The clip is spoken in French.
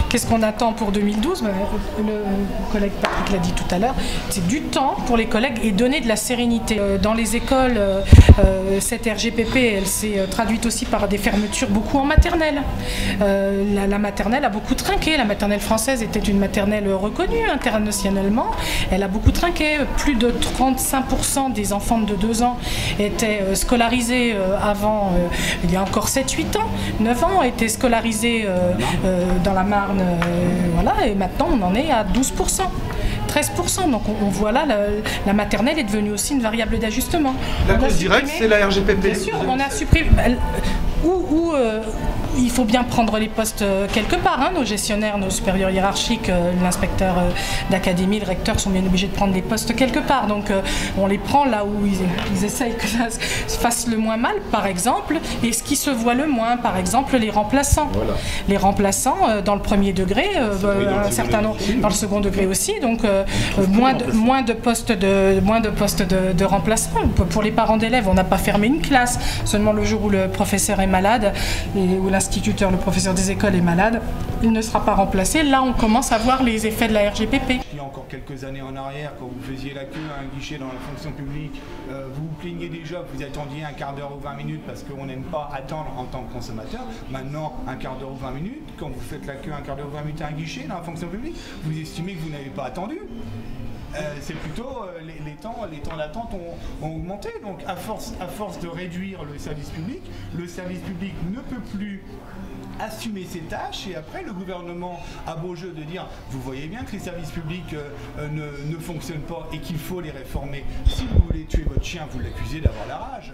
Qu'est-ce qu'on attend pour 2012? Le collègue Patrick l'a dit tout à l'heure, c'est du temps pour les collègues et donner de la sérénité. Dans les écoles, cette RGPP, elle s'est traduite aussi par des fermetures, beaucoup en maternelle. La maternelle a beaucoup trinqué. La maternelle française était une maternelle reconnue internationalement. Elle a beaucoup trinqué. Plus de 35% des enfants de 2 ans étaient scolarisés avant, il y a encore 7-8 ans. 9 ans étaient scolarisés dans la Marne, voilà, et maintenant on en est à 12%. 13%, donc on voit là, la maternelle est devenue aussi une variable d'ajustement. La cause directe, c'est la RGPP. Bien sûr, on a supprimé... il faut bien prendre les postes quelque part, hein. Nos gestionnaires, nos supérieurs hiérarchiques, l'inspecteur d'académie, le recteur sont bien obligés de prendre des postes quelque part. Donc on les prend là où ils essayent que ça se fasse le moins mal, par exemple, et ce qui se voit le moins, par exemple, les remplaçants. Voilà. Les remplaçants dans le premier degré, un certain nombre dans le second degré aussi, donc moins de postes de remplaçants. Pour les parents d'élèves, on n'a pas fermé une classe, seulement le jour où le professeur est malade, et où l'instituteur, le professeur des écoles est malade, il ne sera pas remplacé. Là, on commence à voir les effets de la RGPP. Il y a encore quelques années en arrière, quand vous faisiez la queue à un guichet dans la fonction publique, vous vous plaignez déjà que vous attendiez un quart d'heure ou 20 minutes parce qu'on n'aime pas attendre en tant que consommateur. Maintenant, un quart d'heure ou 20 minutes, quand vous faites la queue un quart d'heure ou 20 minutes à un guichet dans la fonction publique, vous estimez que vous n'avez pas attendu. C'est plutôt les temps d'attente ont augmenté. Donc à force de réduire le service public ne peut plus assumer ses tâches, et après le gouvernement a beau jeu de dire vous voyez bien que les services publics ne fonctionnent pas et qu'il faut les réformer. Si vous voulez tuer votre chien, vous l'accusez d'avoir la rage.